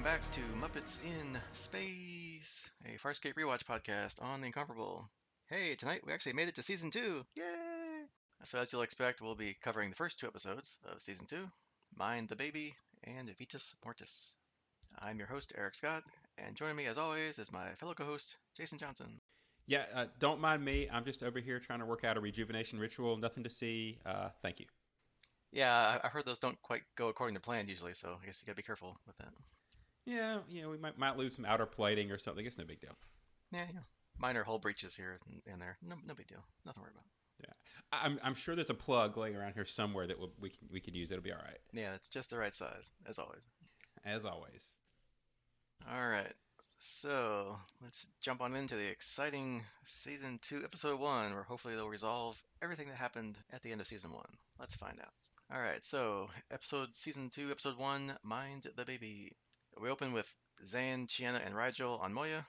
back to Muppets in Space, a Farscape rewatch podcast on the Incomparable. Hey, tonight we actually made it to season 2! Yay! So as you'll expect, we'll be covering the first 2 episodes of season 2, Mind the Baby and Vitas Mortis. I'm your host, Eric Scott, and joining me as always is my fellow co-host, Jason Johnson. Yeah, don't mind me. I'm just over here trying to work out a rejuvenation ritual. Nothing to see. Thank you. Yeah, I heard those don't quite go according to plan usually, so I guess you gotta be careful with that. Yeah, we might lose some outer plating or something. It's no big deal. Yeah, minor hull breaches here and there. No big deal. Nothing to worry about. Yeah, I'm sure there's a plug laying around here somewhere that we could use. It'll be all right. Yeah, it's just the right size, as always. As always. All right, so let's jump on into the exciting season 2, episode 1, where hopefully they'll resolve everything that happened at the end of season 1. Let's find out. All right, so season 2, episode 1, Mind the Baby. We open with Zan, Chiana, and Rigel on Moya,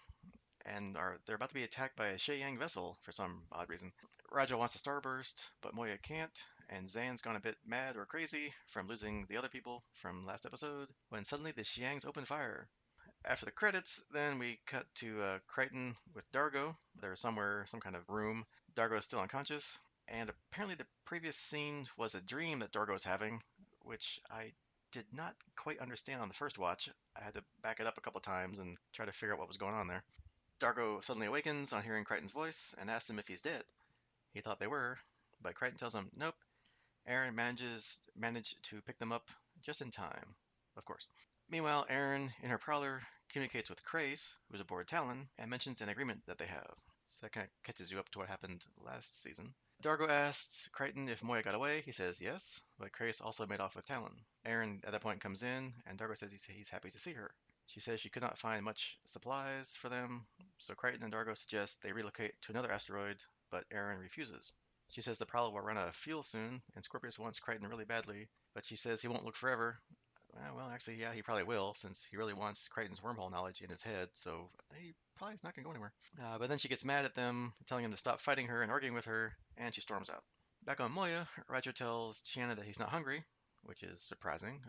and they're about to be attacked by a Sheyang vessel for some odd reason. Rigel wants a starburst, but Moya can't, and Zan's gone a bit mad or crazy from losing the other people from last episode, when suddenly the Sheyangs open fire. After the credits, then we cut to Crichton with Dargo. They're somewhere, some kind of room. Dargo is still unconscious, and apparently the previous scene was a dream that Dargo was having, which I did not quite understand on the first watch. I had to back it up a couple times and try to figure out what was going on there. Dargo suddenly awakens on hearing Crichton's voice and asks him if he's dead. He thought they were, but Crichton tells him nope. Aaron managed to pick them up just in time, of course. Meanwhile, Aaron, in her prowler, communicates with Crais, who's aboard Talyn, and mentions an agreement that they have. So that kind of catches you up to what happened last season. Dargo asks Crichton if Moya got away. He says yes, but Crais also made off with Talyn. Aaron at that point comes in, and Dargo says he's happy to see her. She says she could not find much supplies for them, so Crichton and Dargo suggest they relocate to another asteroid, but Aaron refuses. She says the prowler will run out of fuel soon, and Scorpius wants Crichton really badly, but she says he won't look forever. Well, actually, yeah, he probably will, since he really wants Crichton's wormhole knowledge in his head, so he probably is not going to go anywhere. But then she gets mad at them, telling him to stop fighting her and arguing with her, and she storms out. Back on Moya, Roger tells Chiana that he's not hungry, which is surprising,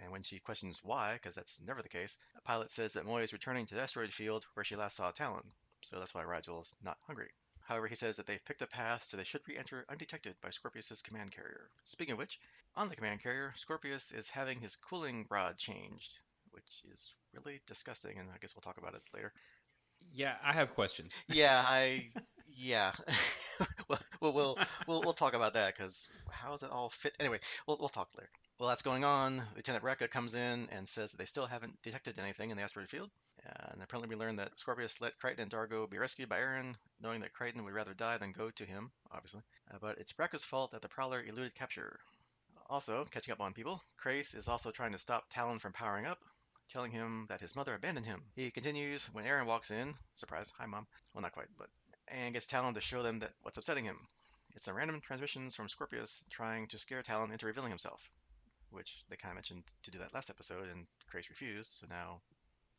and when she questions why, because that's never the case, a pilot says that Moya is returning to the asteroid field where she last saw Talyn, so that's why Rigel's not hungry. However, he says that they've picked a path, so they should re-enter undetected by Scorpius' command carrier. Speaking of which, on the command carrier, Scorpius is having his cooling rod changed, which is really disgusting, and I guess we'll talk about it later. Yeah, I have questions. Yeah. we'll talk about that, because how does it all fit? Anyway, we'll talk later. While that's going on, Lieutenant Rekka comes in and says that they still haven't detected anything in the asteroid field. And apparently we learned that Scorpius let Crichton and Dargo be rescued by Aaron, knowing that Crichton would rather die than go to him, obviously. But it's Rekka's fault that the Prowler eluded capture. Also, catching up on people, Crais is also trying to stop Talyn from powering up, telling him that his mother abandoned him. He continues when Aaron walks in, surprise, hi mom, well not quite, and gets Talyn to show them that what's upsetting him. It's some random transmissions from Scorpius trying to scare Talyn into revealing himself, which they kind of mentioned to do that last episode, and Crais refused, so now,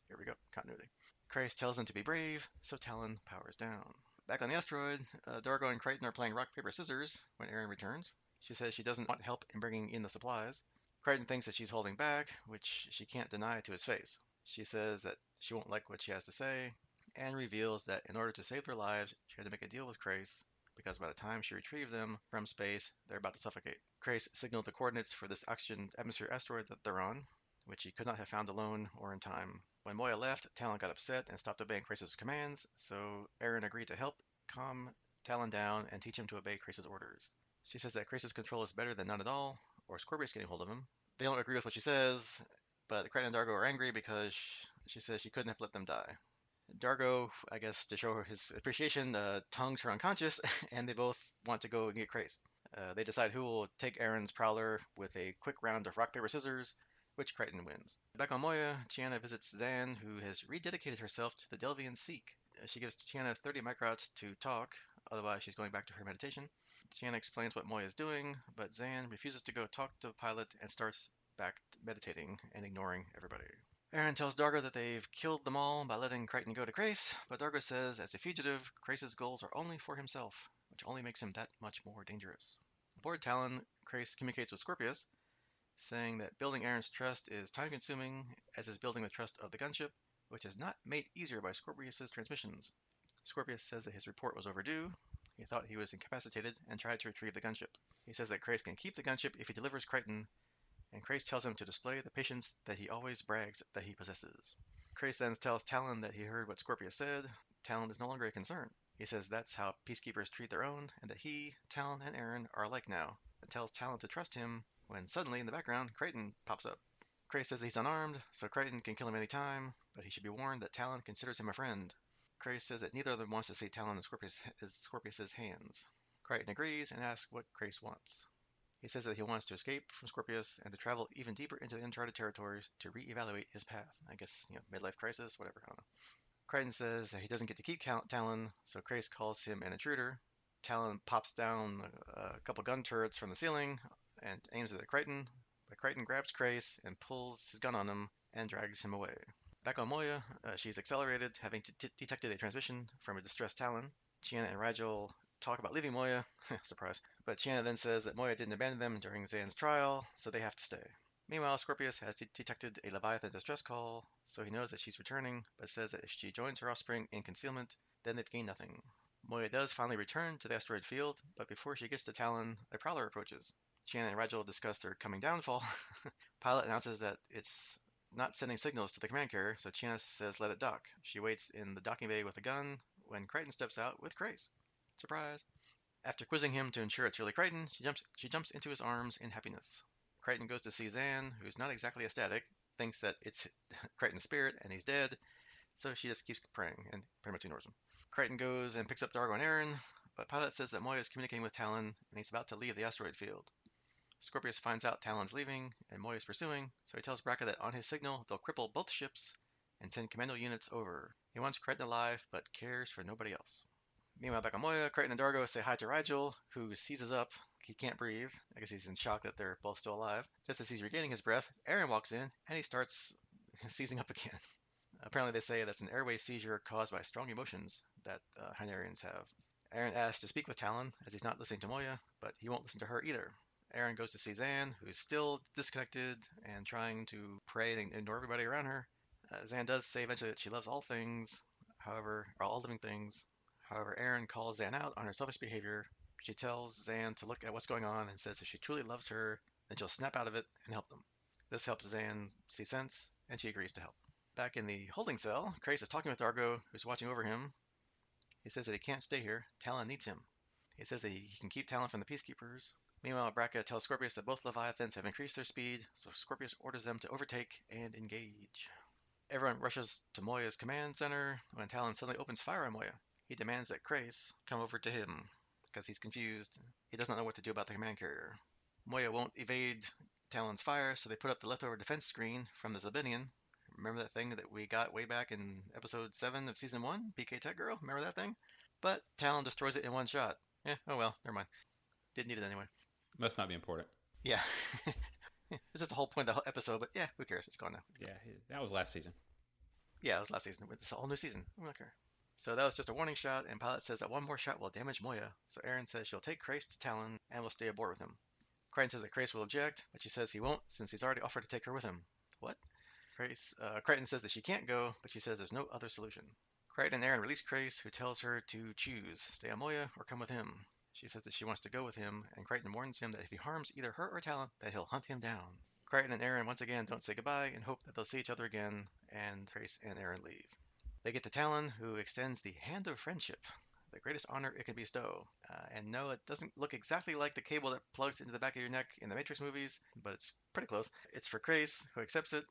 here we go, continuity. Crais tells him to be brave, so Talyn powers down. Back on the asteroid, Dargo and Crichton are playing rock, paper, scissors when Aaron returns. She says she doesn't want help in bringing in the supplies. Crichton thinks that she's holding back, which she can't deny to his face. She says that she won't like what she has to say, and reveals that in order to save their lives, she had to make a deal with Crais, because by the time she retrieved them from space, they're about to suffocate. Crais signaled the coordinates for this oxygen atmosphere asteroid that they're on, which he could not have found alone or in time. When Moya left, Talyn got upset and stopped obeying Crais' commands, so Aaron agreed to help calm Talyn down and teach him to obey Crais' orders. She says that Crais' control is better than none at all, or Scorpius getting hold of him. They don't agree with what she says, but Crichton and Dargo are angry because she says she couldn't have let them die. Dargo, I guess to show her his appreciation, tongues her unconscious, and they both want to go and get Crais. They decide who will take Aaron's prowler with a quick round of rock, paper, scissors, which Crichton wins. Back on Moya, Chiana visits Zan, who has rededicated herself to the Delvian Seek. She gives Chiana 30 microts to talk, otherwise she's going back to her meditation. Chiana explains what Moya is doing, but Zan refuses to go talk to the pilot and starts back meditating and ignoring everybody. Aaron tells Dargo that they've killed them all by letting Crichton go to Crais, but Dargo says as a fugitive, Crais' goals are only for himself, which only makes him that much more dangerous. Aboard Talyn, Crais communicates with Scorpius, saying that building Aaron's trust is time-consuming, as is building the trust of the gunship, which is not made easier by Scorpius's transmissions. Scorpius says that his report was overdue. He thought he was incapacitated and tried to retrieve the gunship. He says that Crais can keep the gunship if he delivers Crichton, and Crais tells him to display the patience that he always brags that he possesses. Crais then tells Talyn that he heard what Scorpius said. Talyn is no longer a concern. He says that's how peacekeepers treat their own, and that he, Talyn, and Aaron are alike now, and tells Talyn to trust him, when suddenly in the background, Crichton pops up. Crais says he's unarmed, so Crichton can kill him any time, but he should be warned that Talyn considers him a friend. Crais says that neither of them wants to see Talyn in Scorpius's hands. Crichton agrees and asks what Crais wants. He says that he wants to escape from Scorpius and to travel even deeper into the uncharted territories to re-evaluate his path. I guess, midlife crisis, whatever, I don't know. Crichton says that he doesn't get to keep Talyn, so Crais calls him an intruder. Talyn pops down a couple gun turrets from the ceiling and aims it at Crichton, but Crichton grabs Crais and pulls his gun on him and drags him away. Back on Moya, she's accelerated, having detected a transmission from a distressed Talyn. Chiana and Rigel talk about leaving Moya, surprise, but Chiana then says that Moya didn't abandon them during Zan's trial, so they have to stay. Meanwhile, Scorpius has detected a Leviathan distress call, so he knows that she's returning, but says that if she joins her offspring in concealment, then they've gained nothing. Moya does finally return to the asteroid field, but before she gets to Talyn, a prowler approaches. Chiana and Rigel discuss their coming downfall. Pilot announces that it's not sending signals to the command carrier, so Chiana says let it dock. She waits in the docking bay with a gun when Crichton steps out with Crais. Surprise! After quizzing him to ensure it's really Crichton, she jumps into his arms in happiness. Crichton goes to see Zan, who's not exactly ecstatic, thinks that it's Crichton's spirit and he's dead, so she just keeps praying and pretty much ignores him. Crichton goes and picks up Dargo and Aaron, but Pilot says that Moya is communicating with Talyn and he's about to leave the asteroid field. Scorpius finds out Talyn's leaving and Moya is pursuing, so he tells Braca that on his signal they'll cripple both ships and send commando units over. He wants Crichton alive, but cares for nobody else. Meanwhile, back on Moya, Crichton and Dargo say hi to Rigel, who seizes up. He can't breathe. I guess he's in shock that they're both still alive. Just as he's regaining his breath, Aaron walks in, and he starts seizing up again. Apparently, they say that's an airway seizure caused by strong emotions that Hynarians have. Aaron asks to speak with Talyn, as he's not listening to Moya, but he won't listen to her either. Aaron goes to see Zan, who's still disconnected and trying to pray and ignore everybody around her. Zan does say eventually that she loves all things, however, or all living things. However, Aaron calls Zan out on her selfish behavior. She tells Zan to look at what's going on and says if she truly loves her, then she'll snap out of it and help them. This helps Zan see sense, and she agrees to help. Back in the holding cell, Crais is talking with Dargo, who's watching over him. He says that he can't stay here. Talyn needs him. He says that he can keep Talyn from the Peacekeepers. Meanwhile, Braca tells Scorpius that both Leviathans have increased their speed, so Scorpius orders them to overtake and engage. Everyone rushes to Moya's command center when Talyn suddenly opens fire on Moya. He demands that Crais come over to him because he's confused. He does not know what to do about the command carrier. Moya won't evade Talyn's fire, so they put up the leftover defense screen from the Zebinian. Remember that thing that we got way back in episode 7 of season 1? PK Tech Girl? Remember that thing? But Talyn destroys it in one shot. Oh well, never mind. Didn't need it anyway. Must not be important. Yeah. It's just the whole point of the whole episode, but yeah, who cares? It's gone now. Yeah, that was last season. Yeah, it was last season. It's a whole new season. I don't care. So that was just a warning shot, and Pilot says that one more shot will damage Moya. So Aaron says she'll take Crais to Talyn and will stay aboard with him. Crichton says that Crais will object, but she says he won't since he's already offered to take her with him. What? Crichton says that she can't go, but she says there's no other solution. Crichton and Aaron release Crais, who tells her to choose, stay on Moya or come with him. She says that she wants to go with him, and Crichton warns him that if he harms either her or Talyn, that he'll hunt him down. Crichton and Aaron once again don't say goodbye and hope that they'll see each other again, and Crais and Aaron leave. They get to Talyn, who extends the Hand of Friendship, the greatest honor it can bestow. And no, it doesn't look exactly like the cable that plugs into the back of your neck in the Matrix movies, but it's pretty close. It's for Crais, who accepts it,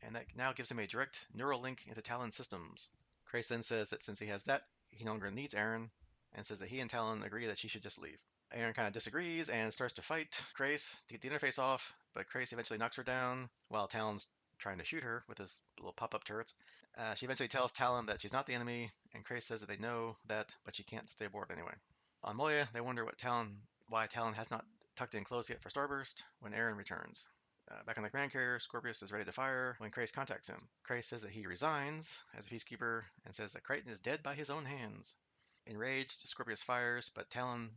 and that now gives him a direct neural link into Talyn's systems. Crais then says that since he has that, he no longer needs Aaron, and says that he and Talyn agree that she should just leave. Aaron kind of disagrees and starts to fight Crais to get the interface off, but Crais eventually knocks her down while Talyn's trying to shoot her with his little pop-up turrets. She eventually tells Talyn that she's not the enemy, and Crais says that they know that, but she can't stay aboard anyway. On Moya, they wonder why Talyn has not tucked in close yet for Starburst when Aaron returns. Back on the Grand Carrier, Scorpius is ready to fire when Crais contacts him. Crais says that he resigns as a peacekeeper and says that Crichton is dead by his own hands. Enraged, Scorpius fires, but Talyn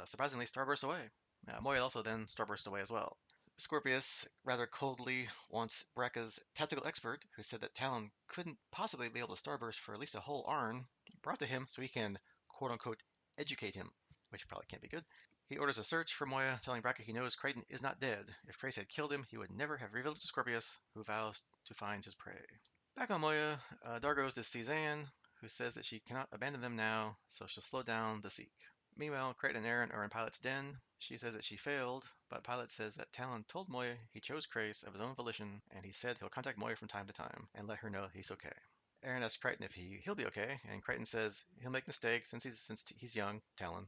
surprisingly starbursts away. Moya also then starbursts away as well. Scorpius rather coldly wants Brekka's tactical expert, who said that Talyn couldn't possibly be able to starburst for at least a whole Arn, brought to him so he can quote unquote educate him, which probably can't be good. He orders a search for Moya, telling Brekka he knows Crichton is not dead. If Crais had killed him, he would never have revealed it to Scorpius, who vows to find his prey. Back on Moya, Dar goes to Cezanne, who says that she cannot abandon them now, so she'll slow down the seek. Meanwhile, Crichton and Aaron are in Pilot's den. She says that she failed, but Pilot says that Talyn told Moya he chose Crais of his own volition, and he said he'll contact Moya from time to time and let her know he's okay. Aaron asks Crichton if he'll be okay, and Crichton says he'll make mistakes since he's young, Talyn,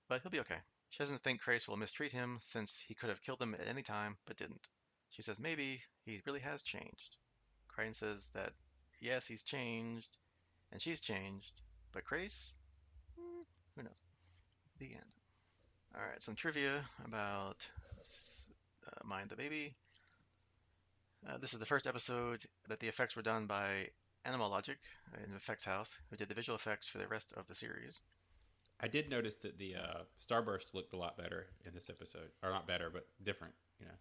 but he'll be okay. She doesn't think Crais will mistreat him since he could have killed them at any time, but didn't. She says maybe he really has changed. Crichton says that yes, he's changed, and she's changed, but Crais, who knows? The end. All right, some trivia about Mind the Baby. This is the first episode that the effects were done by Animal Logic in Effects House, who did the visual effects for the rest of the series. I did notice that the starburst looked a lot better in this episode, or not better, but different. You know.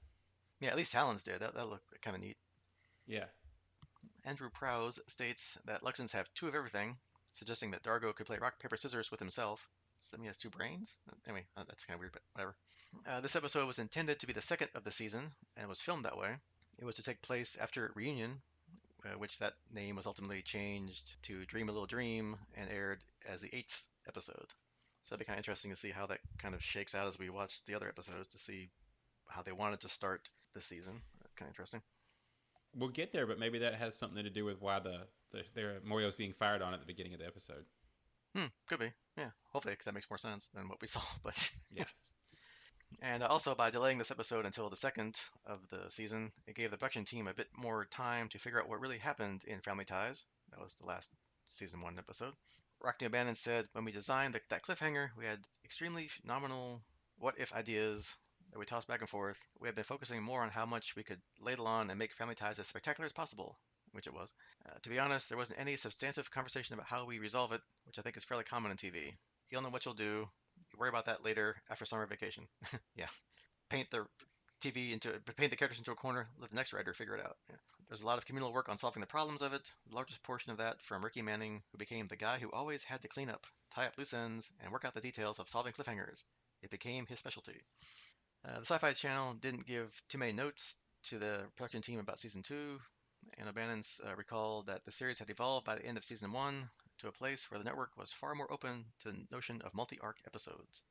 Yeah, at least Talon's did. That looked kind of neat. Yeah. Andrew Prowse states that Luxons have two of everything, suggesting that Dargo could play rock, paper, scissors with himself. So he has two brains? Anyway, that's kind of weird, but whatever. This episode was intended to be the second of the season and was filmed that way. It was to take place after Reunion, which that name was ultimately changed to Dream a Little Dream and aired as the eighth episode. So it'll be kind of interesting to see how that kind of shakes out as we watch the other episodes to see how they wanted to start the season. That's kind of interesting. We'll get there, but maybe that has something to do with why their Moya was being fired on at the beginning of the episode. Could be. Yeah, hopefully, because that makes more sense than what we saw. But Yeah. and also by delaying this episode until the second of the season, it gave the production team a bit more time to figure out what really happened in Family Ties. That was the last season one episode. Rockney O'Bannon said, when we designed that cliffhanger, we had extremely nominal what if ideas that we tossed back and forth. We had been focusing more on how much we could ladle on and make Family Ties as spectacular as possible, which it was. To be honest, there wasn't any substantive conversation about how we resolve it, which I think is fairly common in TV. You'll know what you'll do. You worry about that later after summer vacation. Yeah, paint the paint the characters into a corner. Let the next writer figure it out. Yeah. There's a lot of communal work on solving the problems of it. The largest portion of that from Ricky Manning, who became the guy who always had to clean up, tie up loose ends, and work out the details of solving cliffhangers. It became his specialty. The Sci-Fi Channel didn't give too many notes to the production team about season two, and O'Bannon's recalled that the series had evolved by the end of season one to a place where the network was far more open to the notion of multi-arc episodes.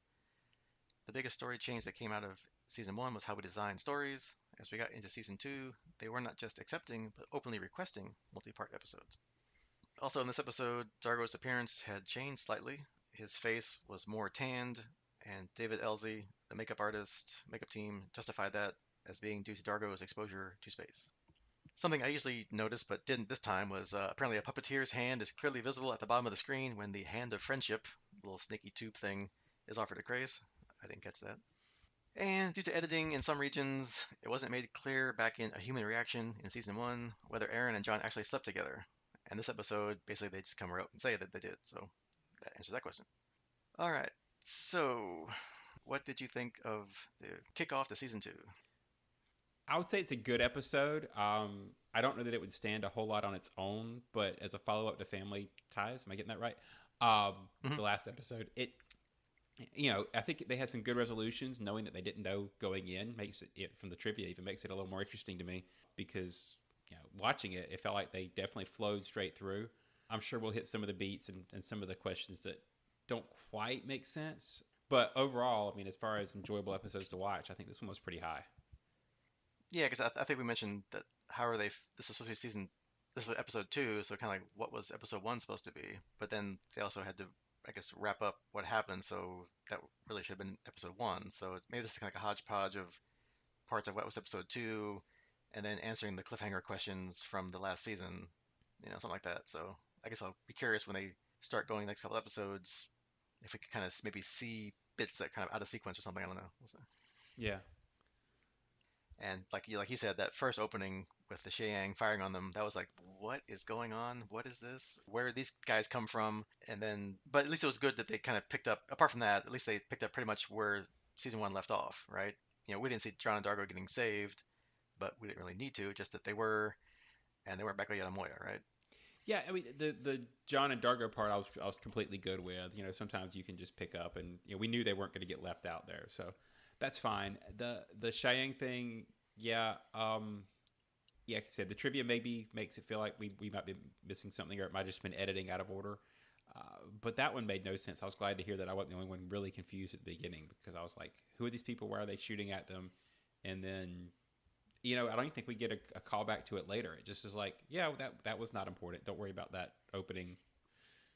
The biggest story change that came out of season one was how we designed stories. As we got into season two, they were not just accepting, but openly requesting multi-part episodes. Also, in this episode, Dargo's appearance had changed slightly. His face was more tanned, and David Elsie, the makeup artist, makeup team, justified that as being due to Dargo's exposure to space. Something I usually notice but didn't this time was apparently a puppeteer's hand is clearly visible at the bottom of the screen when the Hand of Friendship, little snaky tube thing, is offered to Crais. I didn't catch that. And due to editing in some regions, it wasn't made clear back in A Human Reaction in season one whether Aaron and John actually slept together. And this episode, basically, they just come out and say that they did. So that answers that question. All right. So, what did you think of the kickoff to season two? I would say it's a good episode. I don't know that it would stand a whole lot on its own, but as a follow up to Family Ties, am I getting that right? Mm-hmm. The last episode, I think they had some good resolutions. Knowing that they didn't know going in makes it from the trivia even makes it a little more interesting to me because watching it, it felt like they definitely flowed straight through. I'm sure we'll hit some of the beats and some of the questions that don't quite make sense. But overall, I mean, as far as enjoyable episodes to watch, I think this one was pretty high. Yeah, because I think we mentioned that how are they? This was supposed to be this was episode two, so kind of like what was episode one supposed to be? But then they also had to, I guess, wrap up what happened, so that really should have been episode one. So maybe this is kind of like a hodgepodge of parts of what was episode two, and then answering the cliffhanger questions from the last season, something like that. So I guess I'll be curious when they start going next couple episodes if we could kind of maybe see bits that kind of out of sequence or something. I don't know. We'll see. Yeah. And like you said, that first opening with the Sheang firing on them, that was like, what is going on? What is this? Where did these guys come from? And then, but at least it was good that they kind of picked up. Apart from that, at least they picked up pretty much where season one left off, right? we didn't see John and Dargo getting saved, but we didn't really need to. Just that they were, and they weren't back yet on Moya, right? Yeah, I mean the John and Dargo part, I was completely good with. Sometimes you can just pick up, and we knew they weren't going to get left out there, so that's fine. The Cheyenne thing, yeah, yeah, like I said, the trivia maybe makes it feel like we might be missing something, or it might have just been editing out of order. But that one made no sense. I was glad to hear that I wasn't the only one really confused at the beginning, because I was like, who are these people? Why are they shooting at them? And then I don't even think we get a call back to it later. It just is like, yeah, that was not important. Don't worry about that opening.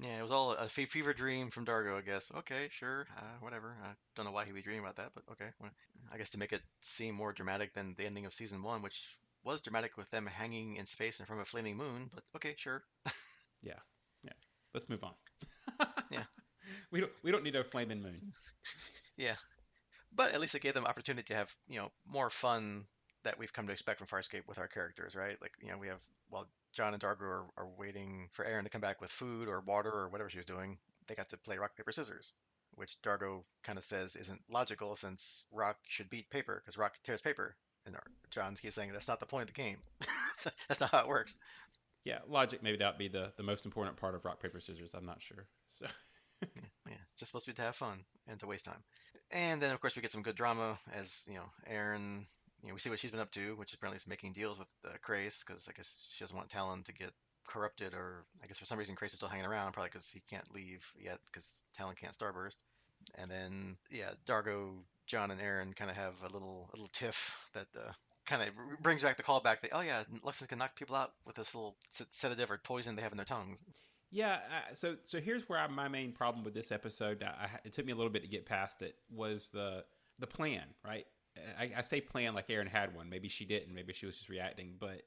Yeah, it was all a fever dream from Dargo, I guess. Okay, sure, whatever. I don't know why he would dream about that, but okay. Well, I guess to make it seem more dramatic than the ending of season one, which was dramatic with them hanging in space and from a flaming moon. But okay, sure. Yeah, yeah. Let's move on. Yeah, we don't need a flaming moon. yeah. But at least it gave them opportunity to have, more fun that we've come to expect from Farscape with our characters, right? Like, we have, well, John and Dargo are waiting for Aaron to come back with food or water or whatever she was doing. They got to play rock, paper, scissors, which Dargo kind of says isn't logical since rock should beat paper because rock tears paper. And John keeps saying that's not the point of the game. That's not how it works. Yeah, logic maybe that be the most important part of rock paper scissors. I'm not sure. So Yeah, yeah, it's just supposed to be to have fun and to waste time. And then, of course, we get some good drama as, Aaron, we see what she's been up to, which apparently is making deals with Crais, because I guess she doesn't want Talyn to get corrupted, or I guess for some reason Crais is still hanging around, probably because he can't leave yet, because Talyn can't starburst. And then, yeah, Dargo, John, and Aaron kind of have a little tiff that kind of brings back the callback that, oh yeah, Lexus can knock people out with this little sedative or poison they have in their tongues. yeah, so here's where my main problem with this episode. It took me a little bit to get past it. Was the plan, right? I say plan like Aaron had one. Maybe she didn't. Maybe she was just reacting. But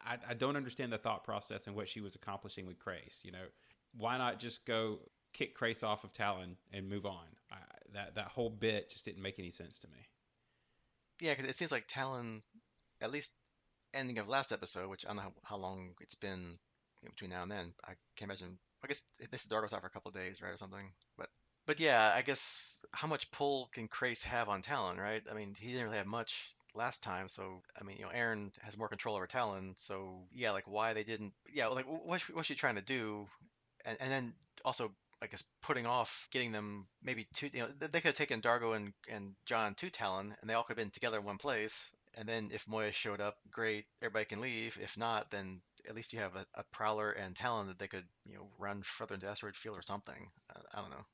I don't understand the thought process and what she was accomplishing with Crais. Why not just go kick Crais off of Talyn and move on? That whole bit just didn't make any sense to me. Yeah, because it seems like Talon, at least ending of last episode, which I don't know how long it's been between now and then. I can't imagine. I guess this Dark was out for a couple of days, right, or something. But yeah, I guess how much pull can Crais have on Talon, right? I mean, he didn't really have much last time, so I mean, Aaron has more control over Talon, so yeah, like why they didn't, yeah, like what's she trying to do, and then also. I guess putting off getting them maybe two, they could have taken Dargo and John to Talon, and they all could have been together in one place. And then if Moya showed up, great, everybody can leave. If not, then at least you have a Prowler and Talon that they could, run further into asteroid field or something. I don't know.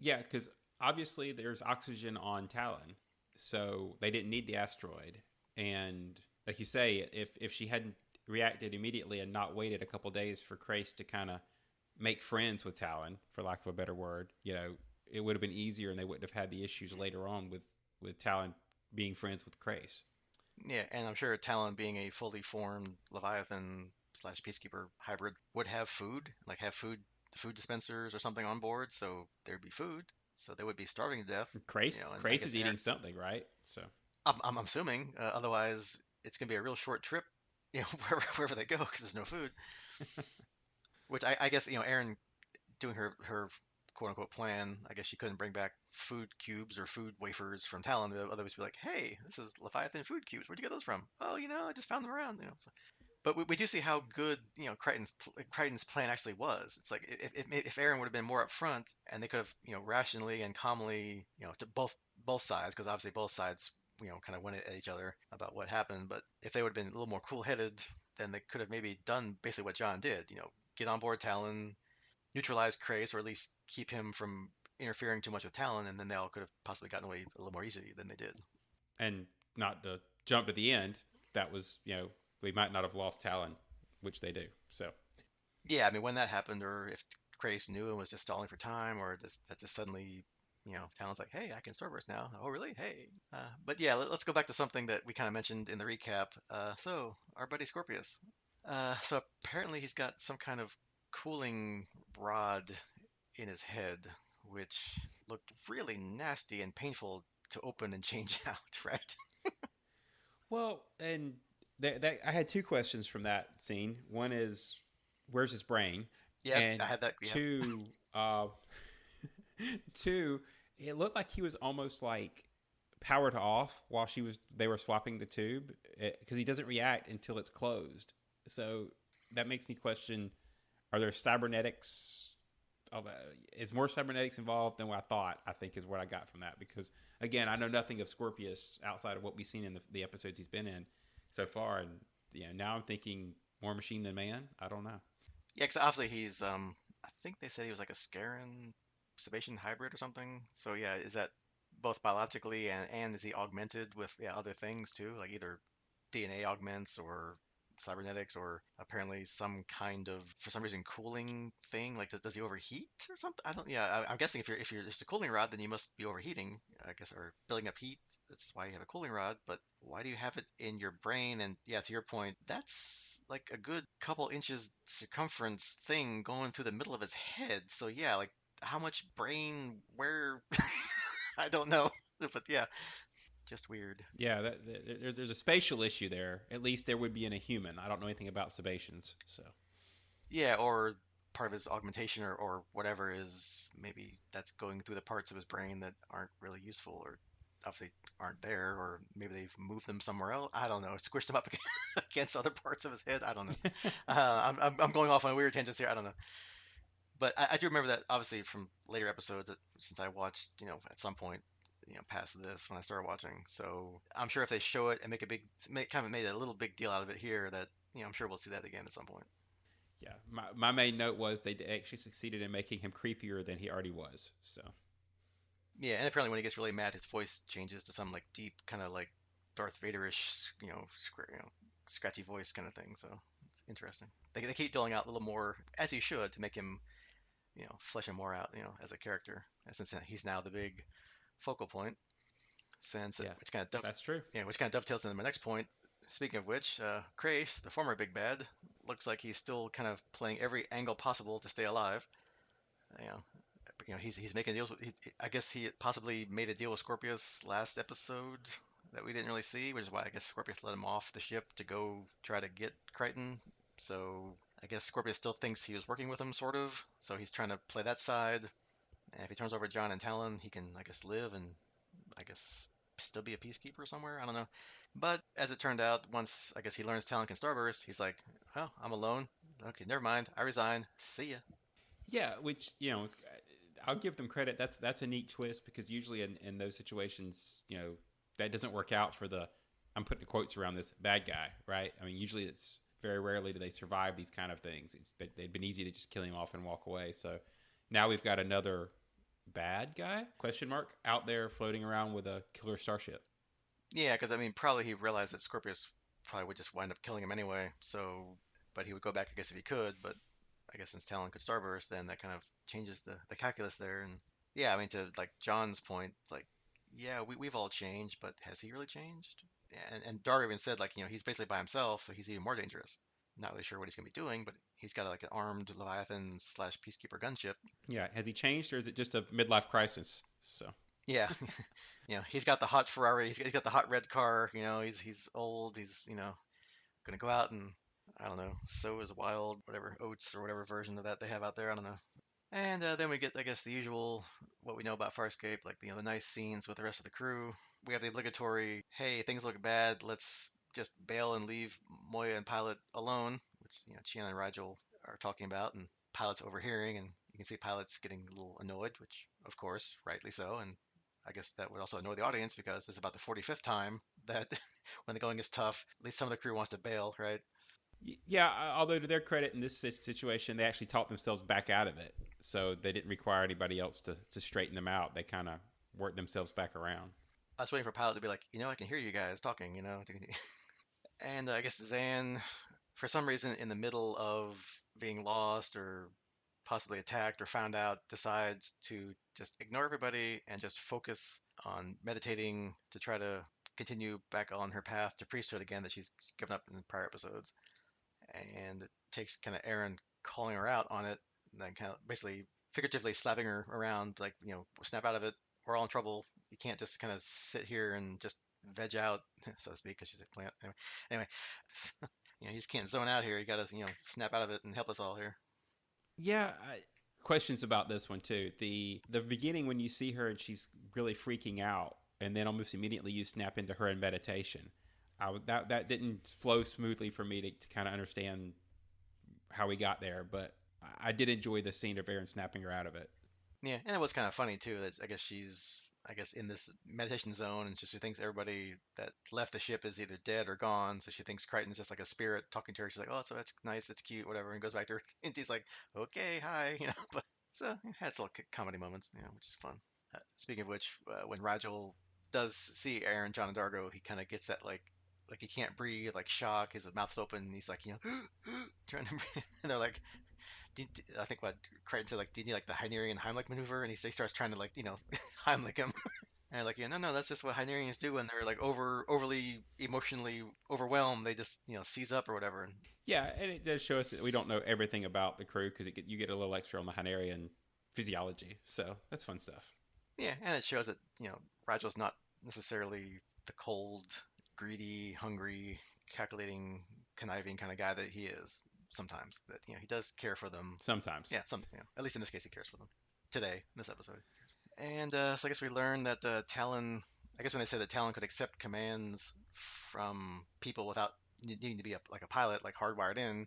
Yeah, because obviously there's oxygen on Talyn, so they didn't need the asteroid. And like you say, if she hadn't reacted immediately and not waited a couple days for Crais to kind of make friends with Talyn, for lack of a better word, it would have been easier, and they wouldn't have had the issues later on with Talyn being friends with Crais. Yeah, and I'm sure Talon, being a fully formed Leviathan slash Peacekeeper hybrid, would have food, like have food dispensers or something on board, so there'd be food. So they would be starving to death, and I Crais guess is eating something, right? So I'm assuming. Otherwise, it's gonna be a real short trip, wherever they go, because there's no food. Which I guess Aaron doing her quote unquote plan. I guess she couldn't bring back food cubes or food wafers from Talon. Otherwise, be like, hey, this is Leviathan food cubes. Where'd you get those from? Oh, I just found them around. So. But we do see how good Crichton's plan actually was. It's like if Aaron would have been more upfront and they could have rationally and calmly to both sides, because obviously both sides kind of went at each other about what happened. But if they would have been a little more cool-headed, then they could have maybe done basically what John did. Get on board Talon, neutralize Crais, or at least keep him from interfering too much with Talon, and then they all could have possibly gotten away a little more easily than they did. and not to jump to the end, that was we might not have lost Talyn, which they do. So Yeah, I mean, when that happened, or if Crais knew and was just stalling for time, or that just suddenly, Talon's like, hey, I can Starburst now. Oh, really? Hey. But yeah, us go back to something that we kind of mentioned in the recap. So, our buddy Scorpius. So apparently he's got some kind of cooling rod in his head, which looked really nasty and painful to open and change out, right? well, and I had two questions from that scene. One is, where's his brain? Yes, And I had that. Yeah. two, two, it looked like he was almost like powered off while they were swapping the tube because he doesn't react until it's closed. So that makes me question: are there cybernetics? Is more cybernetics involved than what I thought? I think is what I got from that because again, I know nothing of Scorpius outside of what we've seen in the episodes he's been in so far, and now I'm thinking more machine than man. I don't know. Yeah, because obviously he's I think they said he was like a Scaran Sebacean hybrid or something. So yeah, is that both biologically and is he augmented with yeah other things too, like either DNA augments or cybernetics or apparently some kind of for some reason cooling thing? Like does he overheat or something? I don't. Yeah, I'm guessing if you're just a cooling rod, then you must be overheating, I guess, or building up heat. That's why you have a cooling rod. But why do you have it in your brain? And yeah, to your point, that's like a good couple inches circumference thing going through the middle of his head. So yeah, like how much brain where I don't know. But yeah, just weird. Yeah, there's a spatial issue there. At least there would be in a human. I don't know anything about Sebaceans, so Yeah, or part of his augmentation or whatever is maybe that's going through the parts of his brain that aren't really useful or obviously aren't there, or maybe they've moved them somewhere else. I don't know. Squished him up against other parts of his head. I don't know. I'm going off on weird tangents here. I don't know. But I do remember that obviously from later episodes that, since I watched, at some point, past this when I started watching. So I'm sure if they show it and kind of made a little big deal out of it here, that I'm sure we'll see that again at some point. yeah. My main note was they actually succeeded in making him creepier than he already was. So Yeah, and apparently when he gets really mad, his voice changes to some like deep, kind of like Darth Vader-ish, scratchy voice kind of thing. So it's interesting. They keep doling out a little more, as he should, to make him, flesh him more out, as a character, since he's now the big focal point. Since yeah, which kind of that's true. which kind of dovetails into my next point. Speaking of which, Crais, the former big bad, looks like he's still kind of playing every angle possible to stay alive. You know, he's making deals with. I guess he possibly made a deal with Scorpius last episode that we didn't really see, which is why I guess Scorpius let him off the ship to go try to get Crichton. So I guess Scorpius still thinks he was working with him, sort of. So he's trying to play that side. And if he turns over John and Talyn, he can, I guess, live and I guess still be a peacekeeper somewhere. I don't know. But as it turned out, once I guess he learns Talon can starburst, he's like, "Well, I'm alone. Okay, never mind. I resign. See ya." Yeah, which I'll give them credit. That's a neat twist because usually in those situations, that doesn't work out for the. I'm putting quotes around this bad guy, right? I mean, usually it's very rarely do they survive these kind of things. They'd been easy to just kill him off and walk away. So now we've got another bad guy question mark out there floating around with a killer starship. Yeah, because I mean, probably he realized that Scorpius probably would just wind up killing him anyway. So, but he would go back, I guess, if he could. But I guess since Talon could starburst, then that kind of changes the calculus there. And yeah, I mean, to like John's point, it's like, yeah, we've all changed, but has he really changed? And Dario even said like, he's basically by himself, so he's even more dangerous. Not really sure what he's gonna be doing, but he's got like an armed Leviathan slash Peacekeeper gunship. Yeah, has he changed or is it just a midlife crisis? So Yeah, he's got the hot Ferrari, he's got the hot red car. He's old, he's gonna go out and I don't know, sow his wild whatever oats or whatever version of that they have out there. I don't know. And then we get, I guess, the usual what we know about Farscape, like the nice scenes with the rest of the crew. We have the obligatory, hey, things look bad, let's just bail and leave Moya and Pilot alone, which Chiana and Rigel are talking about, and Pilot's overhearing, and you can see Pilot's getting a little annoyed, which of course, rightly so, and I guess that would also annoy the audience because it's about the 45th time that when the going is tough, at least some of the crew wants to bail, right? yeah, although to their credit in this situation, they actually talked themselves back out of it, so they didn't require anybody else to straighten them out. They kind of worked themselves back around. I was waiting for Pilot to be like, I can hear you guys talking, and I guess Zan, for some reason, in the middle of being lost or possibly attacked or found out, decides to just ignore everybody and just focus on meditating to try to continue back on her path to priesthood again that she's given up in the prior episodes. And it takes kind of Aaron calling her out on it, and then kind of basically figuratively slapping her around, like, snap out of it. We're all in trouble. You can't just kind of sit here and just veg out, so to speak, because she's a plant. Anyway, you just can't zone out here. You got to, snap out of it and help us all here. Yeah, questions about this one too. The beginning when you see her and she's really freaking out, and then almost immediately you snap into her in meditation. That didn't flow smoothly for me to kind of understand how we got there, but I did enjoy the scene of Aaron snapping her out of it. Yeah, and it was kind of funny too that I guess she's in this meditation zone, and she thinks everybody that left the ship is either dead or gone. So she thinks Crichton's just like a spirit talking to her. She's like, "Oh, so that's nice, it's cute, whatever," and goes back to her, and she's like, "Okay, hi," But so it has little comedy moments, which is fun. Speaking of which, when Rigel does see Aaron, John, and Dargo, he kind of gets that like he can't breathe, like shock. His mouth's open, and he's like, trying to breathe. And they're like, I think what Crichton said, like, do you need like the Hynerian Heimlich maneuver? And he starts trying to like, Heimlich him. And like, no, that's just what Hynerians do when they're like overly emotionally overwhelmed. They just, seize up or whatever. And Yeah, and it does show us that we don't know everything about the crew because you get a little extra on the Hynerian physiology. So that's fun stuff. yeah, and it shows that, Rigel's not necessarily the cold, greedy, hungry, calculating, conniving kind of guy that he is sometimes. That, he does care for them. Sometimes. Yeah, at least in this case, he cares for them. Today, in this episode. And so I guess we learned that Talyn, I guess when they said that Talyn could accept commands from people without needing to be like a pilot, like hardwired in,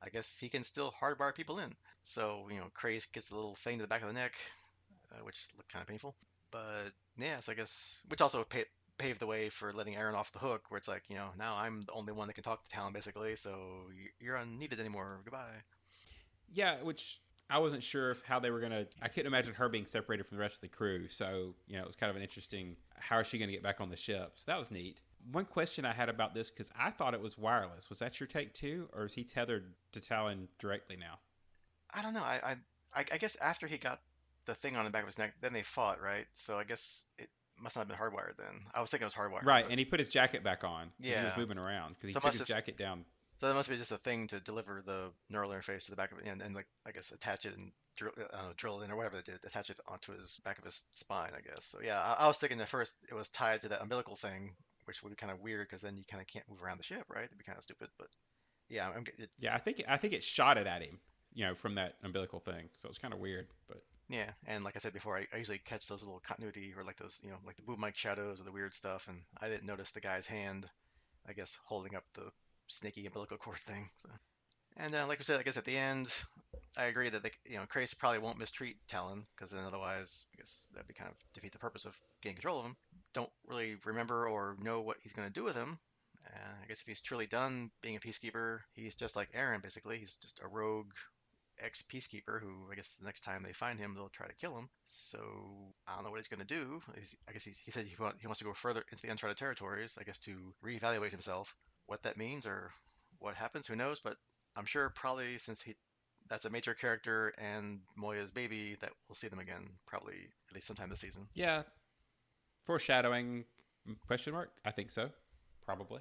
I guess he can still hardwire people in. So, Crais gets a little thing to the back of the neck, which looked kind of painful. But yeah, so I guess, which also paved the way for letting Aaron off the hook, where it's like, now I'm the only one that can talk to Talyn, basically, so you're unneeded anymore. Goodbye. Yeah, which I wasn't sure of how they were going to. I couldn't imagine her being separated from the rest of the crew. So, it was kind of an interesting. How is she going to get back on the ship? So that was neat. One question I had about this, because I thought it was wireless. Was that your take too? Or is he tethered to Talyn directly now? I don't know. I guess after he got the thing on the back of his neck, then they fought, right? So I guess it must not have been hardwired then. I was thinking it was hardwired, Right, but and he put his jacket back on. So he was yeah. moving around because he So it took must his just jacket down. so that must be just a thing to deliver the neural interface to the back of it, and like I guess attach it and drill it in or whatever they did, attach it onto his back of his spine, I guess. So yeah, I was thinking at first it was tied to that umbilical thing, which would be kind of weird because then you kind of can't move around the ship, right? It'd be kind of stupid, but yeah, Yeah, I think it shot it at him, from that umbilical thing. So it was kind of weird, but yeah. And like I said before, I usually catch those little continuity or like those, like the boom mic shadows or the weird stuff, and I didn't notice the guy's hand, I guess, holding up the snaky umbilical cord thing. So. And like we said, I guess at the end, I agree that Crais probably won't mistreat Talyn because then otherwise, I guess that'd be kind of defeat the purpose of getting control of him. Don't really remember or know what he's going to do with him. I guess if he's truly done being a peacekeeper, he's just like Aaron, basically. He's just a rogue ex-peacekeeper who I guess the next time they find him, they'll try to kill him. So I don't know what he's going to do. I guess he said he wants to go further into the uncharted territories, I guess to reevaluate himself. What that means or what happens, who knows? But I'm sure probably since that's a major character and Moya's baby that we'll see them again probably at least sometime this season. yeah, foreshadowing? Question mark? I think so, probably.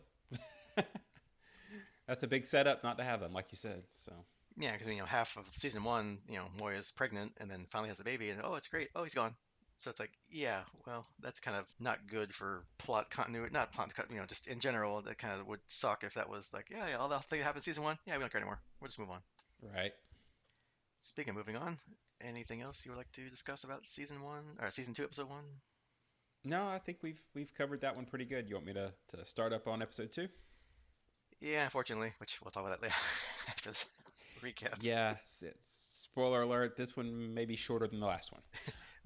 That's a big setup not to have them, like you said. So Yeah, because half of season one, Moya's pregnant and then finally has the baby, and oh, it's great. Oh, he's gone. So it's like, yeah, well, that's kind of not good for plot continuity. Not plot, just in general, that kind of would suck if that was like, yeah, all that thing that happened in season one. Yeah, we don't care anymore. We'll just move on. right. Speaking of moving on, anything else you would like to discuss about season one or season two, episode one? No, I think we've covered that one pretty good. You want me to start up on episode 2? Yeah, unfortunately, which we'll talk about that later after this recap. Yeah, spoiler alert. This one may be shorter than the last one.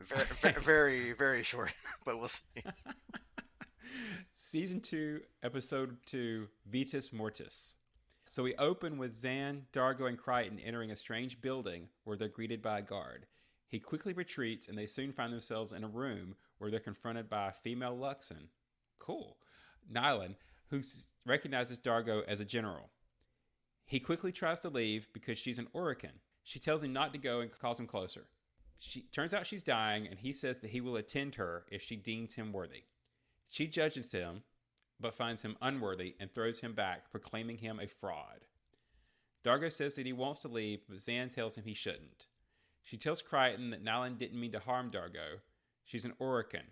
Very, very, very short, but we'll see. Season 2, episode 2, Vitas Mortis. So we open with Zan, Dargo, and Crichton entering a strange building where they're greeted by a guard. He quickly retreats, and they soon find themselves in a room where they're confronted by a female Luxon. Cool. Nylan, who recognizes Dargo as a general. He quickly tries to leave because she's an Orican. She tells him not to go and calls him closer. Turns out she's dying, and he says that he will attend her if she deems him worthy. She judges him, but finds him unworthy and throws him back, proclaiming him a fraud. Dargo says that he wants to leave, but Zan tells him he shouldn't. She tells Crichton that Nylan didn't mean to harm Dargo. She's an Orican,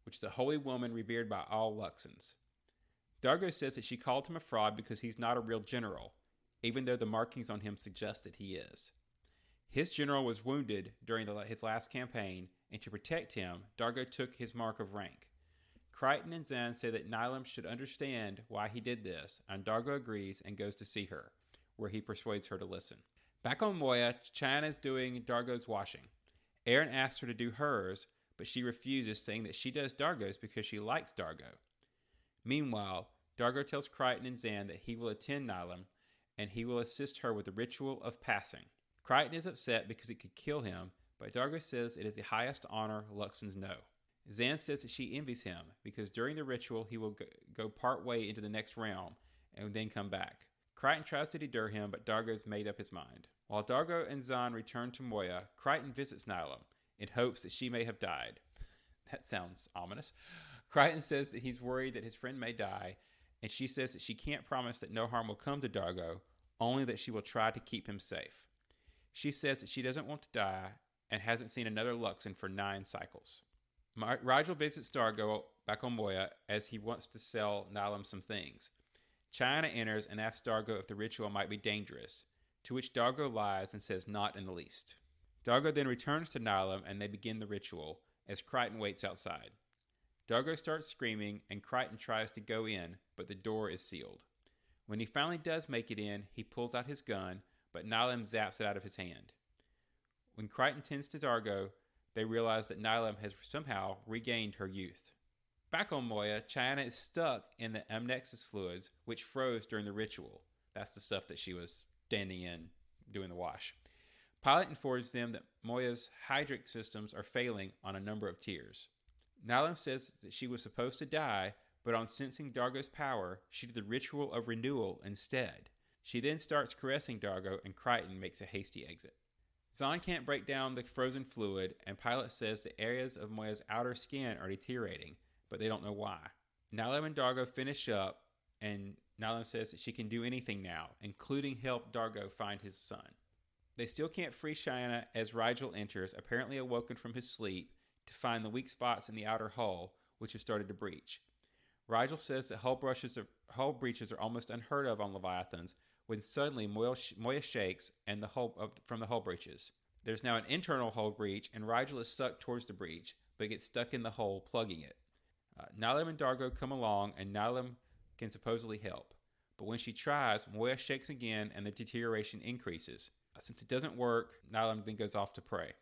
which is a holy woman revered by all Luxons. Dargo says that she called him a fraud because he's not a real general, even though the markings on him suggest that he is. His general was wounded during his last campaign, and to protect him, Dargo took his mark of rank. Crichton and Zan say that Nylam should understand why he did this, and Dargo agrees and goes to see her, where he persuades her to listen. Back on Moya, China is doing Dargo's washing. Aaron asks her to do hers, but she refuses, saying that she does Dargo's because she likes Dargo. Meanwhile, Dargo tells Crichton and Zan that he will attend Nylam, and he will assist her with the ritual of passing. Crichton is upset because it could kill him, but Dargo says it is the highest honor Luxons know. Zan says that she envies him because during the ritual he will go part way into the next realm and then come back. Crichton tries to deter him, but Dargo's made up his mind. While Dargo and Zan return to Moya, Crichton visits Nylam in hopes that she may have died. That sounds ominous. Crichton says that he's worried that his friend may die, and she says that she can't promise that no harm will come to Dargo, only that she will try to keep him safe. She says that she doesn't want to die and hasn't seen another Luxon for 9 cycles. Rigel visits Dargo back on Moya as he wants to sell Nylam some things. China enters and asks Dargo if the ritual might be dangerous, to which Dargo lies and says not in the least. Dargo then returns to Nylam and they begin the ritual as Crichton waits outside. Dargo starts screaming and Crichton tries to go in, but the door is sealed. When he finally does make it in, he pulls out his gun, but Nylam zaps it out of his hand. When Crichton tends to Dargo, they realize that Nylam has somehow regained her youth. Back on Moya, China is stuck in the amnexus fluids, which froze during the ritual. That's the stuff that she was standing in doing the wash. Pilot informs them that Moya's hydric systems are failing on a number of tiers. Nylam says that she was supposed to die, but on sensing Dargo's power, she did the ritual of renewal instead. She then starts caressing Dargo, and Crichton makes a hasty exit. Zan can't break down the frozen fluid, and Pilot says that areas of Moya's outer skin are deteriorating, but they don't know why. Nylam and Dargo finish up, and Nylam says that she can do anything now, including help Dargo find his son. They still can't free China as Rigel enters, apparently awoken from his sleep, to find the weak spots in the outer hull, which have started to breach. Rigel says that hull breaches are almost unheard of on Leviathans, when suddenly Moya shakes and from the hull breaches. There's now an internal hull breach, and Rigel is stuck towards the breach, but gets stuck in the hole, plugging it. Nylam and Dargo come along, and Nylam can supposedly help. But when she tries, Moya shakes again, and the deterioration increases. Since it doesn't work, Nylam then goes off to pray.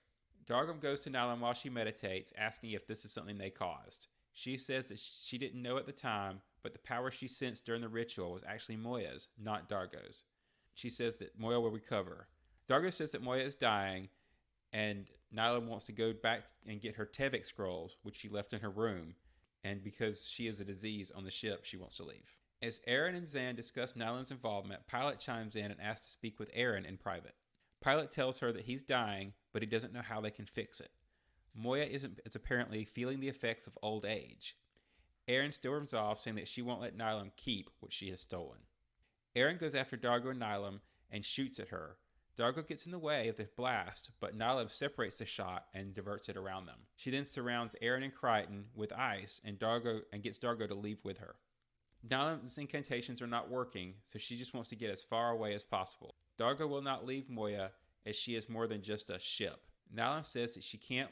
Dargo goes to Nylam while she meditates, asking if this is something they caused. She says that she didn't know at the time, but the power she sensed during the ritual was actually Moya's, not Dargo's. She says that Moya will recover. Dargo says that Moya is dying, and Nylam wants to go back and get her Tevik scrolls, which she left in her room, and because she is a disease on the ship, she wants to leave. As Aaron and Zan discuss Nylam's involvement, Pilot chimes in and asks to speak with Aaron in private. Pilot tells her that he's dying, but he doesn't know how they can fix it. Moya is apparently feeling the effects of old age. Aaron storms off, saying that she won't let Nylam keep what she has stolen. Aaron goes after Dargo and Nylam and shoots at her. Dargo gets in the way of the blast, but Nylam separates the shot and diverts it around them. She then surrounds Aaron and Crichton with ice and gets Dargo to leave with her. Nylam's incantations are not working, so she just wants to get as far away as possible. Dargo will not leave Moya, as she is more than just a ship. Nylam says that she can't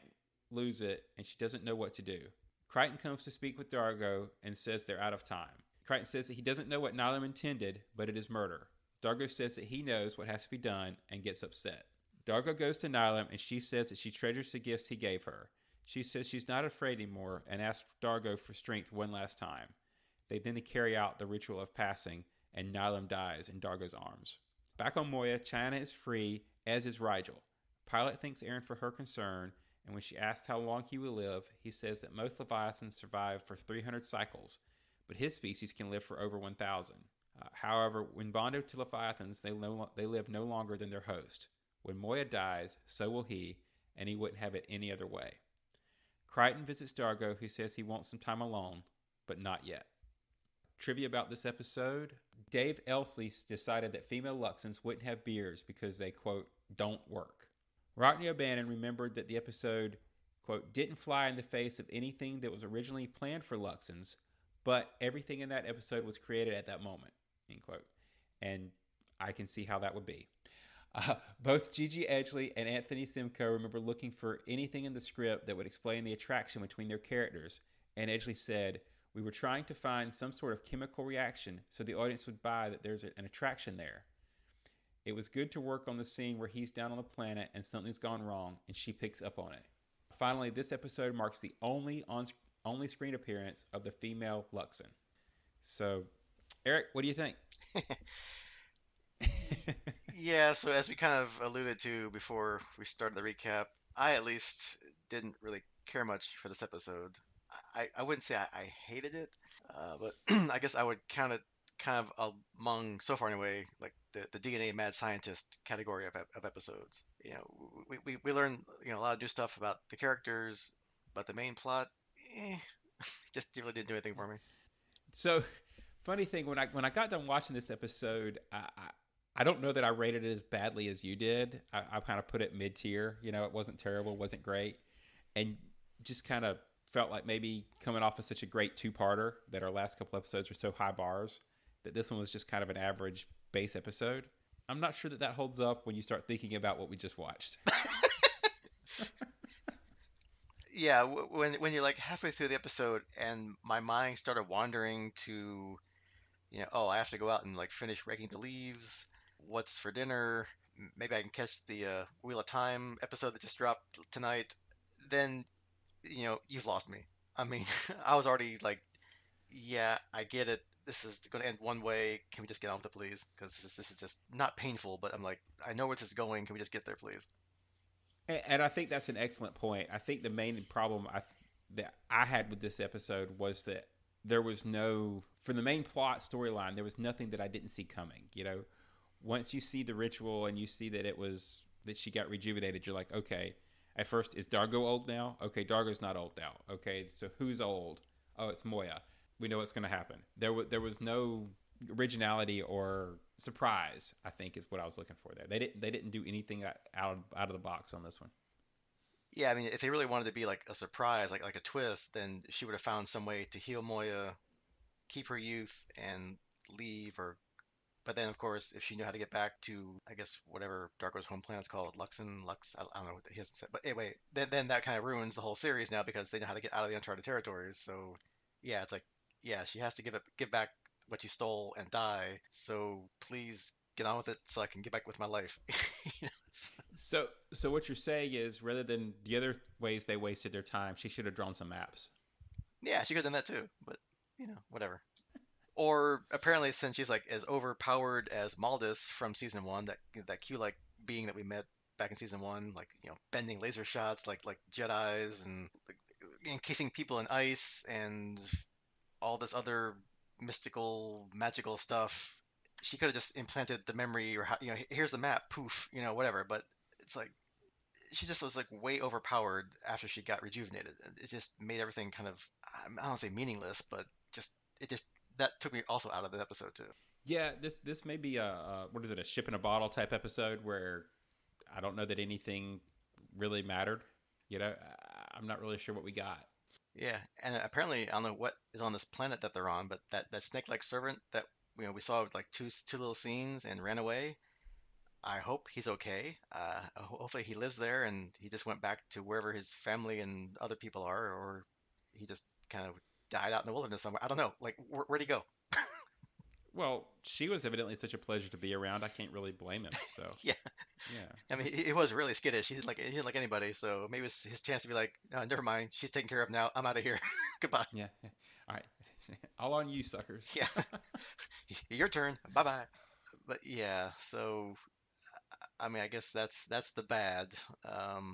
lose it, and she doesn't know what to do. Crichton comes to speak with Dargo and says they're out of time. Crichton says that he doesn't know what Nylam intended, but it is murder. Dargo says that he knows what has to be done and gets upset. Dargo goes to Nylam, and she says that she treasures the gifts he gave her. She says she's not afraid anymore and asks Dargo for strength one last time. They then carry out the ritual of passing, and Nylam dies in Dargo's arms. Back on Moya, China is free, as is Rigel. Pilot thanks Aaron for her concern, and when she asks how long he will live, he says that most Leviathans survive for 300 cycles, but his species can live for over 1,000. However, when bonded to Leviathans, they live no longer than their host. When Moya dies, so will he, and he wouldn't have it any other way. Crichton visits Dargo, who says he wants some time alone, but not yet. Trivia about this episode: Dave Elsley decided that female Luxons wouldn't have beards because they, quote, don't work. Rockney O'Bannon remembered that the episode, quote, didn't fly in the face of anything that was originally planned for Luxons, but everything in that episode was created at that moment, end quote. And I can see how that would be. Both Gigi Edgley and Anthony Simcoe remember looking for anything in the script that would explain the attraction between their characters, and Edgley said, We were trying to find some sort of chemical reaction so the audience would buy that there's an attraction there. It was good to work on the scene where he's down on the planet and something's gone wrong and she picks up on it. Finally, this episode marks the only screen appearance of the female Luxon. So, Eric, what do you think? Yeah, so as we kind of alluded to before we started the recap, I at least didn't really care much for this episode. I wouldn't say I hated it, but I guess I would count it kind of among, so far anyway, like the DNA mad scientist category of episodes. We learn, a lot of new stuff about the characters, but the main plot, eh, just really didn't do anything for me. So, funny thing, when I got done watching this episode, I don't know that I rated it as badly as you did. I kind of put it mid tier. It wasn't terrible, wasn't great, and just kind of felt like maybe coming off of such a great two-parter that our last couple episodes were so high bars that this one was just kind of an average base episode. I'm not sure that that holds up when you start thinking about what we just watched. Yeah, when you're like halfway through the episode and my mind started wandering to, oh, I have to go out and like finish raking the leaves. What's for dinner? Maybe I can catch the Wheel of Time episode that just dropped tonight. Then, you've lost me. I mean, I was already like, yeah, I get it. This is going to end one way. Can we just get on with it, please? Because this is just not painful, but I'm like, I know where this is going. Can we just get there, please? And I think that's an excellent point. I think the main problem that I had with this episode was that there was no, for the main plot storyline, there was nothing that I didn't see coming. Once you see the ritual and you see that that she got rejuvenated, you're like, okay. At first, is Dargo old now? Okay, Dargo's not old now. Okay, so who's old? Oh, it's Moya. We know what's going to happen. There was no originality or surprise, I think, is what I was looking for there. They didn't do anything out of the box on this one. Yeah, I mean, if they really wanted to be like a surprise, like a twist, then she would have found some way to heal Moya, keep her youth, and leave. Or, but then, of course, if she knew how to get back to, I guess, whatever Darko's home planet's called, Lux. I don't know what he hasn't said. But anyway, then that kind of ruins the whole series now because they know how to get out of the uncharted territories. So, yeah, it's like, yeah, she has to give back what she stole and die. So please get on with it so I can get back with my life. You know, So what you're saying is, rather than the other ways they wasted their time, she should have drawn some maps. yeah, she could have done that too, but whatever. Or apparently, since she's like as overpowered as Maldus from season one, that Q like being that we met back in season one, like bending laser shots like Jedi's and like, encasing people in ice and all this other mystical magical stuff. She could have just implanted the memory or here's the map, poof, whatever. But it's like she just was like way overpowered after she got rejuvenated. It just made everything kind of, I don't say meaningless, but just it just that took me also out of the episode too. Yeah, this may be a what is it, a ship in a bottle type episode where I don't know that anything really mattered. I'm not really sure what we got. Yeah, and apparently I don't know what is on this planet that they're on, but that snake-like servant that we saw with like two little scenes and ran away. I hope he's okay. Hopefully he lives there and he just went back to wherever his family and other people are, or he just kind of died out in the wilderness somewhere. I don't know. Like, where'd he go? Well, she was evidently such a pleasure to be around. I can't really blame him. So Yeah, yeah, I mean, he was really skittish. He didn't like anybody, so maybe it's his chance to be like, never mind, she's taken care of now. I'm out of here. Goodbye. yeah. All right, all on you, suckers. Yeah, your turn. Bye bye. But yeah, so I mean, I guess that's the bad.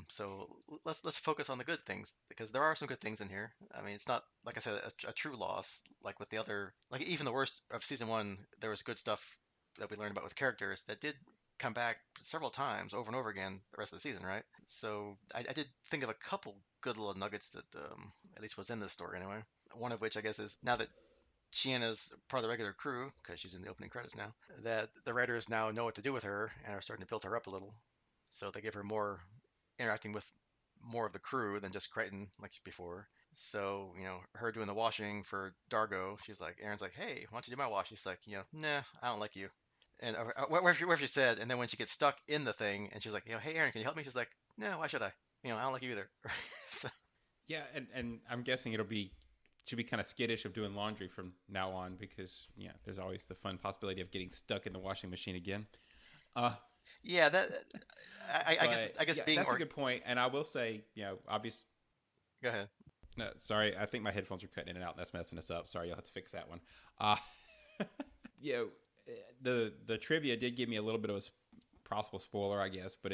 So let's focus on the good things because there are some good things in here. I mean, it's not like I said a true loss like with the other, like even the worst of season one. There was good stuff that we learned about with characters that did come back several times over and over again the rest of the season, right? So I did think of a couple good little nuggets that at least was in this story anyway. One of which I guess is now that Chiana's part of the regular crew, because she's in the opening credits now, that the writers now know what to do with her and are starting to build her up a little. So they give her more interacting with more of the crew than just Crichton like before. So, her doing the washing for Dargo, she's like, Aaron's like, hey, why don't you do my wash? She's like, nah, I don't like you. And whatever she said, and then when she gets stuck in the thing and she's like, hey, Aaron, can you help me? She's like, no, why should I? I don't like you either. So, Yeah, and I'm guessing it'll be should be kind of skittish of doing laundry from now on because there's always the fun possibility of getting stuck in the washing machine again. Uh, Yeah, that but I guess yeah, being that's a or good point. And I will say, obviously, go ahead. no, sorry, I think my headphones are cutting in and out. That's messing us up. Sorry, you'll have to fix that one. Uh, you know, the trivia did give me a little bit of a possible spoiler, I guess, but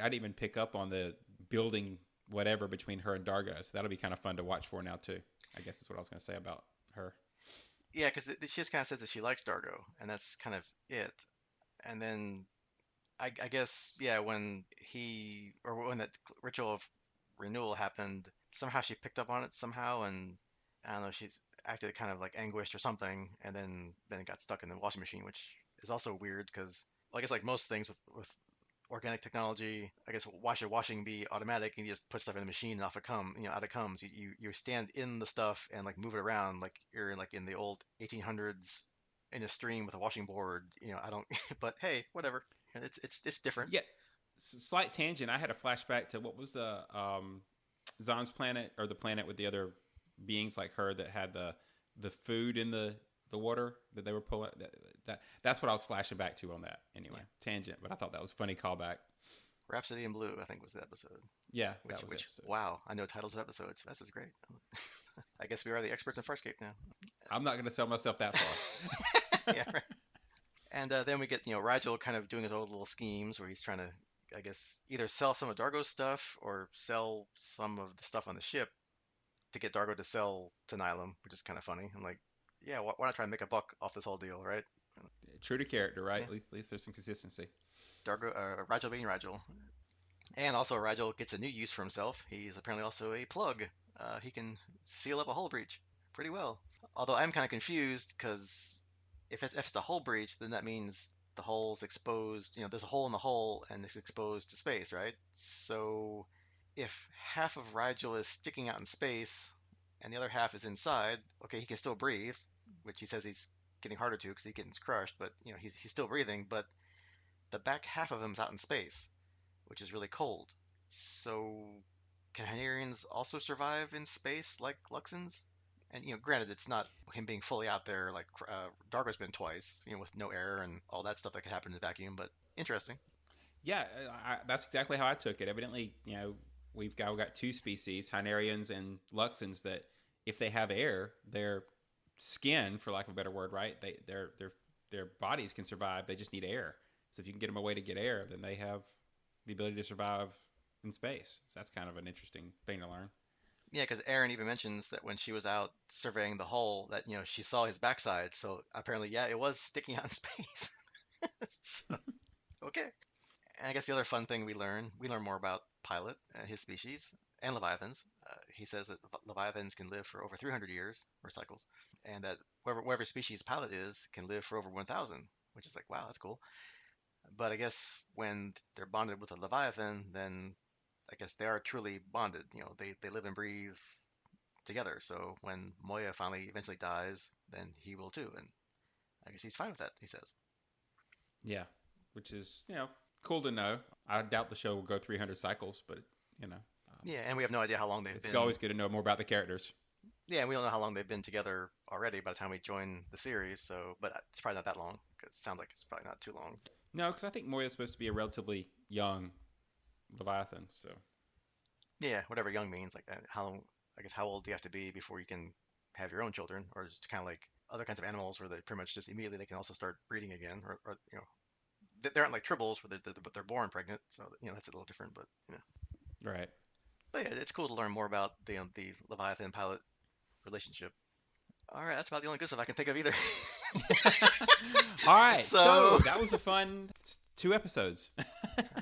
I'd even pick up on the building whatever between her and Dargo, so that'll be kind of fun to watch for now too. I guess that's what I was going to say about her. Yeah, because she just kind of says that she likes Dargo, and that's kind of it. And then I guess yeah, when that ritual of renewal happened, somehow she picked up on it somehow, and I don't know, she's acted kind of like anguished or something, and then it got stuck in the washing machine, which is also weird because well, I guess like most things with organic technology, I guess wash your washing be automatic and you just put stuff in the machine and off it come, out it comes. You stand in the stuff and like move it around like you're like in the old 1800s in a stream with a washing board. I don't, but hey, whatever. It's different. Yeah, slight tangent. I had a flashback to what was the Zahn's planet or the planet with the other beings like her that had the food in the water that they were pulling. That's what I was flashing back to on that. Anyway, Yeah. tangent, but I thought that was a funny callback. Rhapsody in Blue, I think was the episode. Yeah, that Which was the which episode. wow, I know titles of episodes. This is great. I guess we are the experts in Farscape now. I'm not going to sell myself that far. Yeah, right. And then we get, Rigel kind of doing his own little schemes where he's trying to, I guess, either sell some of Dargo's stuff or sell some of the stuff on the ship to get Dargo to sell to Nylum, which is kind of funny. I'm like, yeah, why not try and make a buck off this whole deal, right? True to character, right? Yeah, At least there's some consistency. Rigel being Rigel. And also, Rigel gets a new use for himself. He's apparently also a plug. He can seal up a hull breach pretty well. Although I'm kind of confused because if it's a hull breach, then that means the hull's exposed. There's a hole in the hull and it's exposed to space, right? So if half of Rigel is sticking out in space and the other half is inside, okay, he can still breathe, which he says he's getting harder to because he's getting crushed, but he's still breathing. But the back half of him's out in space, which is really cold. So can Hynerians also survive in space like Luxans? And granted, it's not him being fully out there like Dargo's been twice, with no air and all that stuff that could happen in the vacuum. But interesting. Yeah, that's exactly how I took it. Evidently, we've got two species, Hynerians and Luxans, that if they have air, their skin, for lack of a better word, right? Their bodies can survive. They just need air. So if you can get them a way to get air, then they have the ability to survive in space. So that's kind of an interesting thing to learn. Yeah, because Erin even mentions that when she was out surveying the hull, that she saw his backside. So apparently, yeah, it was sticking out in space. So, okay. And I guess the other fun thing we learn more about Pilot, his species, and Leviathans. He says that Leviathans can live for over 300 years, or cycles, and that whatever species Pilot is can live for over 1,000, which is like, wow, that's cool. But I guess when they're bonded with a Leviathan, then I guess they are truly bonded. They live and breathe together. So when Moya finally eventually dies, then he will too, and I guess he's fine with that. He says. Yeah, which is cool to know. I doubt the show will go 300 cycles, but you know, Yeah, and we have no idea how long they've it's been. always good to know more about the characters. Yeah, we don't know how long they've been together already by the time we join the series. So, but it's probably not that long because it sounds like it's probably not too long. No, because I think Moya is supposed to be a relatively young Leviathan. So Yeah, whatever young means. Like how long? I guess how old do you have to be before you can have your own children, or just kind of like other kinds of animals where they pretty much just immediately they can also start breeding again, or they aren't like tribbles where but they're born pregnant, so that's a little different. right. But yeah, it's cool to learn more about the Leviathan pilot relationship. All right, that's about the only good stuff I can think of either. All right, So, so that was a fun 2 episodes.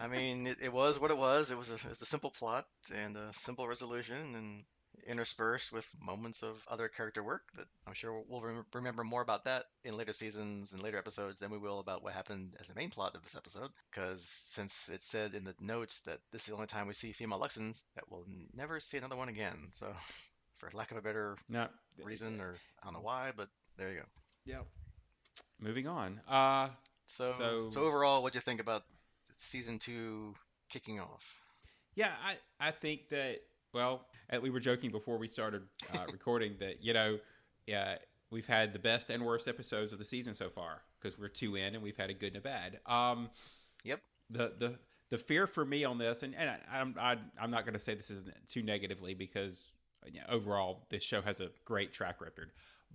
I mean, it was what it was. It was a simple plot and a simple resolution, and interspersed with moments of other character work that I'm sure we'll remember more about that in later seasons and later episodes than we will about what happened as the main plot of this episode. Because since it said in the notes that this is the only time we see female Luxans, that we'll never see another one again. So, for lack of a better No, reason, or I don't know why, but there you go. yeah. Moving on. So So overall, what'd you think about season two kicking off? yeah, I think that Well, we were joking before we started recording that yeah, we've had the best and worst episodes of the season so far because we're two in and we've had a good and a bad. Yep. The the fear for me on this, and I'm not going to say this is too negatively because overall this show has a great track record.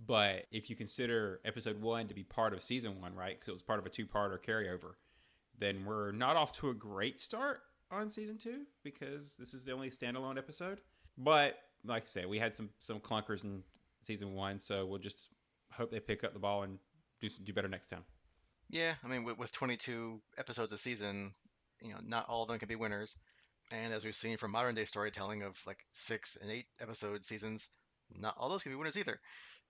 But if you consider episode one to be part of season one, right? Because it was part of a two-parter carryover, then we're not off to a great start on season two because this is the only standalone episode. But like I said, we had some clunkers in season one, so we'll just hope they pick up the ball and do better next time. Yeah, I mean, with 22 episodes a season, not all of them can be winners. And as we've seen from modern day storytelling of like 6 and 8 episode seasons, not all those can be winners either.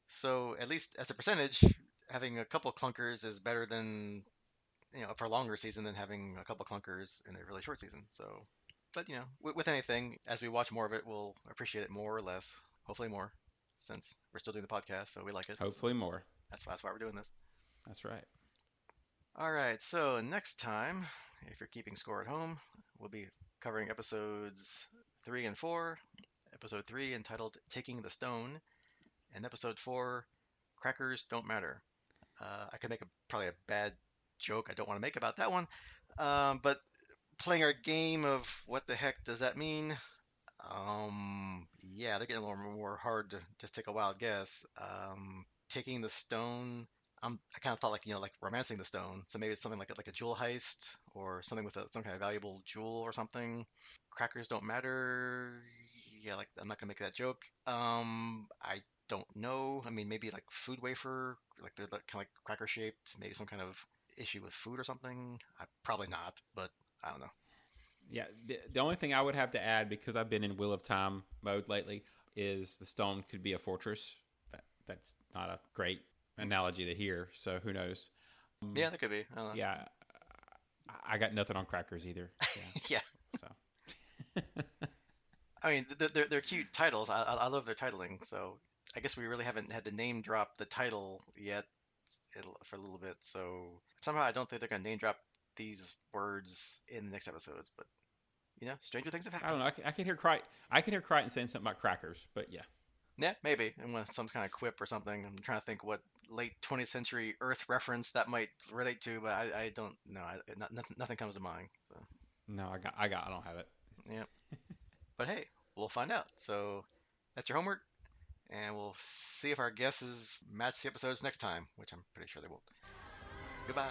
So at least as a percentage, having a couple clunkers is better than, for a longer season than having a couple clunkers in a really short season. So, but with anything, as we watch more of it, we'll appreciate it more or less. Hopefully more, since we're still doing the podcast, so we like it. So Hopefully more. that's why we're doing this. That's right. All right, so next time, if you're keeping score at home, we'll be covering episodes 3 and 4. Episode 3 entitled "Taking the Stone," and episode 4, "Crackers Don't Matter." I could make probably a bad joke I don't want to make about that one, but playing our game of what the heck does that mean? Yeah, they're getting a little more hard to just take a wild guess. Taking the stone. I kind of thought like like romancing the stone. So maybe it's something like a jewel heist or something with some kind of valuable jewel or something. Crackers don't matter. Yeah, like I'm not gonna make that joke. I don't know. I mean, maybe like food wafer, like they're kind of like cracker shaped. Maybe some kind of issue with food or something. Probably not, but I don't know. Yeah, the only thing I would have to add because I've been in Wheel of Time mode lately is the stone could be a fortress. That's not a great analogy to hear, so who knows? Yeah, that could be. I don't know. Yeah, I got nothing on crackers either. Yeah, Yeah. so I mean, they're cute titles. I love their titling. So I guess we really haven't had to name drop the title yet for a little bit. So somehow I don't think they're gonna name drop these words in the next episodes. But stranger things have I don't happened. know. I can hear I can hear Crichton saying something about crackers, but yeah, Yeah, maybe. And with some kind of quip or something. I'm trying to think what late 20th century Earth reference that might relate to, but I don't know. Nothing comes to mind. So no, I don't have it. yeah. But hey, we'll find out. So that's your homework. And we'll see if our guesses match the episodes next time, which I'm pretty sure they won't. Goodbye.